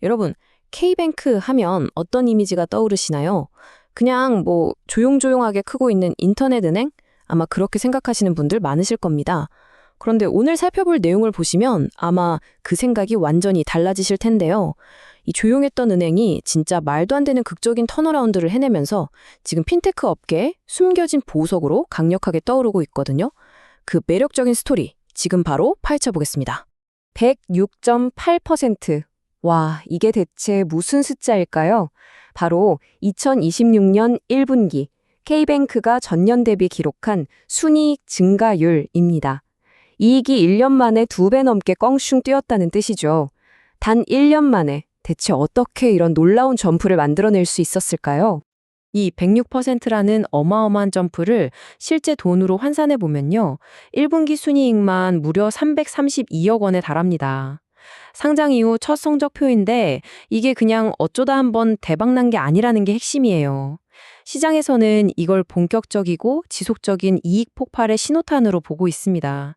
여러분, K뱅크 하면 어떤 이미지가 떠오르시나요? 그냥 조용조용하게 크고 있는 인터넷 은행? 아마 그렇게 생각하시는 분들 많으실 겁니다. 그런데 오늘 살펴볼 내용을 보시면 아마 그 생각이 완전히 달라지실 텐데요. 이 조용했던 은행이 진짜 말도 안 되는 극적인 턴어라운드를 해내면서 지금 핀테크 업계에 숨겨진 보석으로 강력하게 떠오르고 있거든요. 그 매력적인 스토리, 지금 바로 파헤쳐보겠습니다. 106.8%. 와, 이게 대체 무슨 숫자일까요? 바로 2026년 1분기 K뱅크가 전년 대비 기록한 순이익 증가율입니다. 이익이 1년 만에 2배 넘게 껑충 뛰었다는 뜻이죠. 단 1년 만에 대체 어떻게 이런 놀라운 점프를 만들어낼 수 있었을까요? 이 106%라는 어마어마한 점프를 실제 돈으로 환산해 보면요. 1분기 순이익만 무려 332억 원에 달합니다. 상장 이후 첫 성적표인데 이게 그냥 어쩌다 한번 대박난 게 아니라는 게 핵심이에요. 시장에서는 이걸 본격적이고 지속적인 이익 폭발의 신호탄으로 보고 있습니다.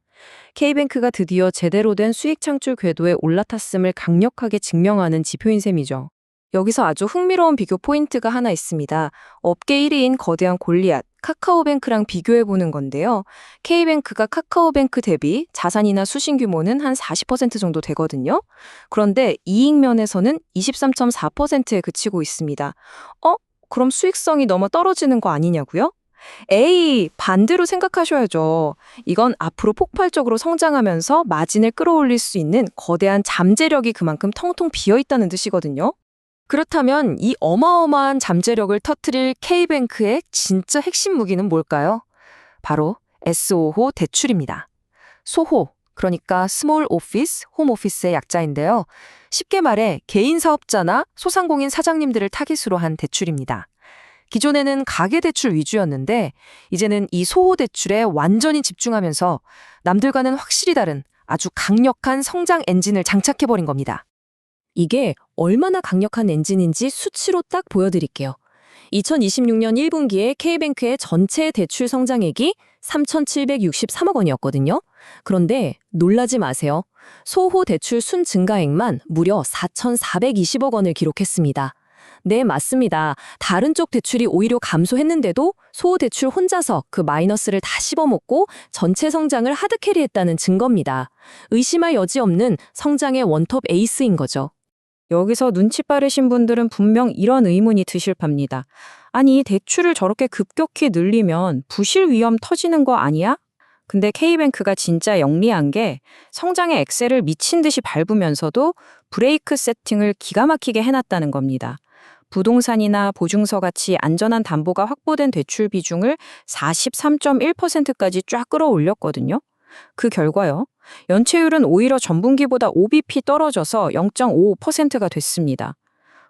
K뱅크가 드디어 제대로 된 수익 창출 궤도에 올라탔음을 강력하게 증명하는 지표인 셈이죠. 여기서 아주 흥미로운 비교 포인트가 하나 있습니다. 업계 1위인 거대한 골리앗, 카카오뱅크랑 비교해보는 건데요. K뱅크가 카카오뱅크 대비 자산이나 수신 규모는 한 40% 정도 되거든요. 그런데 이익 면에서는 23.4%에 그치고 있습니다. 그럼 수익성이 너무 떨어지는 거 아니냐고요? 에이, 반대로 생각하셔야죠. 이건 앞으로 폭발적으로 성장하면서 마진을 끌어올릴 수 있는 거대한 잠재력이 그만큼 텅텅 비어있다는 뜻이거든요. 그렇다면 이 어마어마한 잠재력을 터뜨릴 K뱅크의 진짜 핵심 무기는 뭘까요? 바로 SO호 대출입니다. 소호, 그러니까 스몰 오피스, 홈 오피스의 약자인데요. 쉽게 말해 개인 사업자나 소상공인 사장님들을 타깃으로 한 대출입니다. 기존에는 가계대출 위주였는데 이제는 이 소호 대출에 완전히 집중하면서 남들과는 확실히 다른 아주 강력한 성장 엔진을 장착해버린 겁니다. 이게 얼마나 강력한 엔진인지 수치로 딱 보여드릴게요. 2026년 1분기에 K뱅크의 전체 대출 성장액이 3,763억 원이었거든요. 그런데 놀라지 마세요. 소호 대출 순 증가액만 무려 4,420억 원을 기록했습니다. 네, 맞습니다. 다른 쪽 대출이 오히려 감소했는데도 소호 대출 혼자서 그 마이너스를 다 씹어먹고 전체 성장을 하드캐리했다는 증거입니다. 의심할 여지 없는 성장의 원톱 에이스인 거죠. 여기서 눈치 빠르신 분들은 분명 이런 의문이 드실 겁니다. 아니, 대출을 저렇게 급격히 늘리면 부실 위험 터지는 거 아니야? 근데 K뱅크가 진짜 영리한 게 성장의 엑셀을 미친 듯이 밟으면서도 브레이크 세팅을 기가 막히게 해놨다는 겁니다. 부동산이나 보증서 같이 안전한 담보가 확보된 대출 비중을 43.1%까지 쫙 끌어올렸거든요. 그 결과요. 연체율은 오히려 전분기보다 5bp 떨어져서 0.55%가 됐습니다.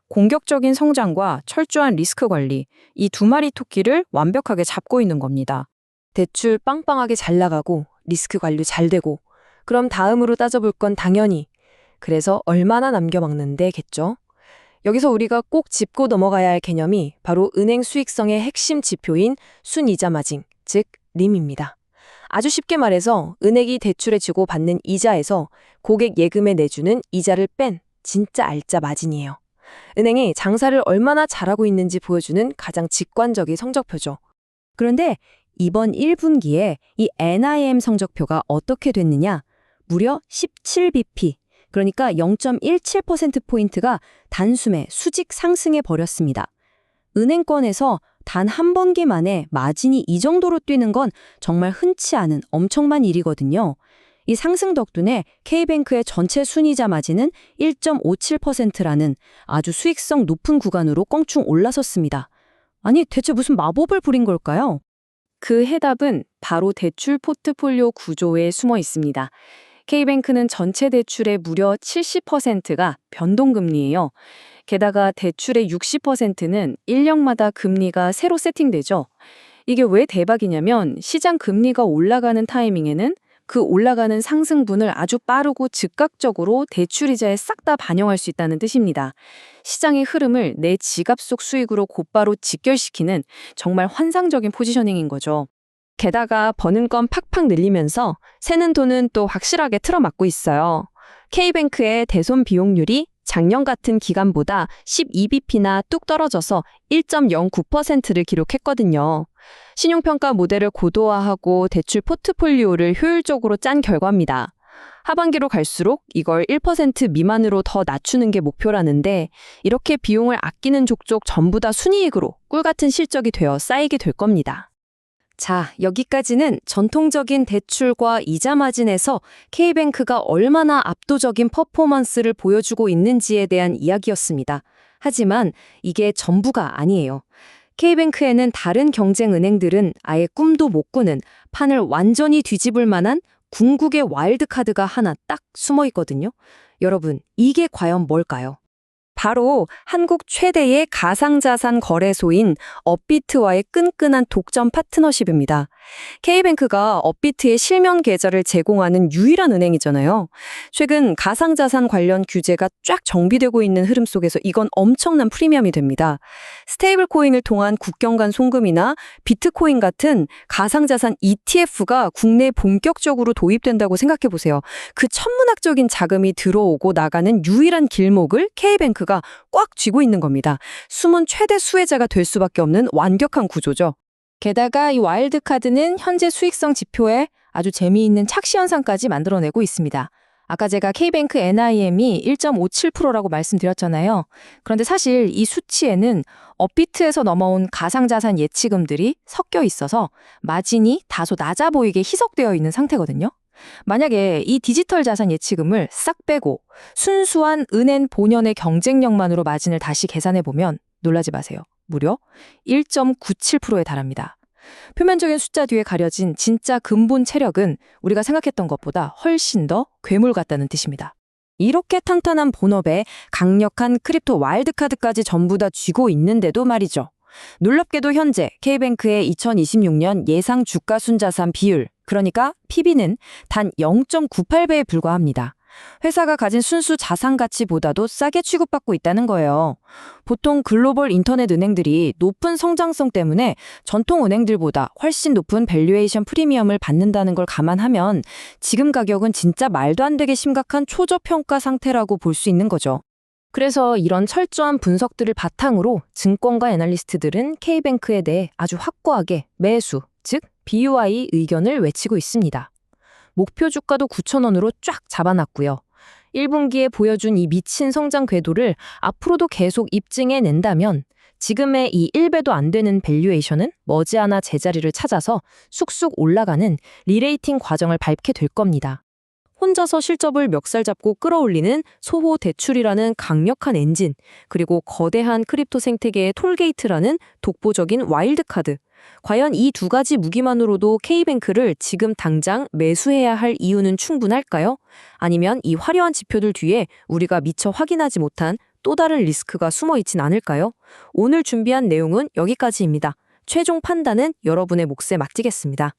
공격적인 성장과 철저한 리스크 관리, 이 두 마리 토끼를 완벽하게 잡고 있는 겁니다. 대출 빵빵하게 잘 나가고 리스크 관리 잘 되고 그럼 다음으로 따져볼 건 당연히 그래서 얼마나 남겨먹는데겠죠? 여기서 우리가 꼭 짚고 넘어가야 할 개념이 바로 은행 수익성의 핵심 지표인 순이자 마진, 즉 림입니다. 아주 쉽게 말해서 은행이 대출에 주고 받는 이자에서 고객 예금에 내주는 이자를 뺀 진짜 알짜 마진이에요. 은행이 장사를 얼마나 잘하고 있는지 보여주는 가장 직관적인 성적표죠. 그런데 이번 1분기에 이 NIM 성적표가 어떻게 됐느냐? 무려 17bp, 그러니까 0.17%포인트가 단숨에 수직 상승해 버렸습니다. 은행권에서 단 한 분기 만에 마진이 이 정도로 뛰는 건 정말 흔치 않은 엄청난 일이거든요. 이 상승 덕분에 K뱅크의 전체 순이자 마진은 1.57%라는 아주 수익성 높은 구간으로 껑충 올라섰습니다. 아니, 대체 무슨 마법을 부린 걸까요? 그 해답은 바로 대출 포트폴리오 구조에 숨어 있습니다. K뱅크는 전체 대출의 무려 70%가 변동금리예요. 게다가 대출의 60%는 1년마다 금리가 새로 세팅되죠. 이게 왜 대박이냐면 시장 금리가 올라가는 타이밍에는 그 올라가는 상승분을 아주 빠르고 즉각적으로 대출이자에 싹 다 반영할 수 있다는 뜻입니다. 시장의 흐름을 내 지갑 속 수익으로 곧바로 직결시키는 정말 환상적인 포지셔닝인 거죠. 게다가 버는 건 팍팍 늘리면서 새는 돈은 또 확실하게 틀어막고 있어요. K뱅크의 대손 비용률이 작년 같은 기간보다 12bp나 뚝 떨어져서 1.09%를 기록했거든요. 신용평가 모델을 고도화하고 대출 포트폴리오를 효율적으로 짠 결과입니다. 하반기로 갈수록 이걸 1% 미만으로 더 낮추는 게 목표라는데 이렇게 비용을 아끼는 족족 전부 다 순이익으로 꿀같은 실적이 되어 쌓이게 될 겁니다. 자, 여기까지는 전통적인 대출과 이자 마진에서 K뱅크가 얼마나 압도적인 퍼포먼스를 보여주고 있는지에 대한 이야기였습니다. 하지만 이게 전부가 아니에요. K뱅크에는 다른 경쟁은행들은 아예 꿈도 못 꾸는 판을 완전히 뒤집을 만한 궁극의 와일드카드가 하나 딱 숨어 있거든요. 여러분, 이게 과연 뭘까요? 바로 한국 최대의 가상자산 거래소인 업비트와의 끈끈한 독점 파트너십입니다. K뱅크가 업비트의 실명 계좌를 제공하는 유일한 은행이잖아요. 최근 가상자산 관련 규제가 쫙 정비되고 있는 흐름 속에서 이건 엄청난 프리미엄이 됩니다. 스테이블 코인을 통한 국경 간 송금이나 비트코인 같은 가상자산 ETF가 국내에 본격적으로 도입된다고 생각해 보세요. 그 천문학적인 자금이 들어오고 나가는 유일한 길목을 K뱅크가 꽉 쥐고 있는 겁니다. 숨은 최대 수혜자가 될 수밖에 없는 완벽한 구조죠. 게다가 이 와일드카드는 현재 수익성 지표에 아주 재미있는 착시 현상까지 만들어내고 있습니다. 아까 제가 K뱅크 NIM이 1.57%라고 말씀드렸잖아요. 그런데 사실 이 수치에는 업비트에서 넘어온 가상자산 예치금들이 섞여 있어서 마진이 다소 낮아 보이게 희석되어 있는 상태거든요. 만약에 이 디지털 자산 예치금을 싹 빼고 순수한 은행 본연의 경쟁력만으로 마진을 다시 계산해보면 놀라지 마세요. 무려 1.97%에 달합니다. 표면적인 숫자 뒤에 가려진 진짜 근본 체력은 우리가 생각했던 것보다 훨씬 더 괴물 같다는 뜻입니다. 이렇게 탄탄한 본업에 강력한 크립토 와일드카드까지 전부 다 쥐고 있는데도 말이죠. 놀랍게도 현재 K뱅크의 2026년 예상 주가 순자산 비율, 그러니까 PB는 단 0.98배에 불과합니다. 회사가 가진 순수 자산 가치보다도 싸게 취급받고 있다는 거예요. 보통 글로벌 인터넷 은행들이 높은 성장성 때문에 전통 은행들보다 훨씬 높은 밸류에이션 프리미엄을 받는다는 걸 감안하면 지금 가격은 진짜 말도 안 되게 심각한 초저평가 상태라고 볼 수 있는 거죠. 그래서 이런 철저한 분석들을 바탕으로 증권가 애널리스트들은 K뱅크에 대해 아주 확고하게 매수, 즉 BUI 의견을 외치고 있습니다. 목표 주가도 9,000원으로 쫙 잡아놨고요. 1분기에 보여준 이 미친 성장 궤도를 앞으로도 계속 입증해낸다면 지금의 이 1배도 안 되는 밸류에이션은 머지않아 제자리를 찾아서 쑥쑥 올라가는 리레이팅 과정을 밟게 될 겁니다. 혼자서 실적을 멱살 잡고 끌어올리는 소호 대출이라는 강력한 엔진, 그리고 거대한 크립토 생태계의 톨게이트라는 독보적인 와일드카드. 과연 이 두 가지 무기만으로도 K뱅크를 지금 당장 매수해야 할 이유는 충분할까요? 아니면 이 화려한 지표들 뒤에 우리가 미처 확인하지 못한 또 다른 리스크가 숨어 있진 않을까요? 오늘 준비한 내용은 여기까지입니다. 최종 판단은 여러분의 몫에 맡기겠습니다.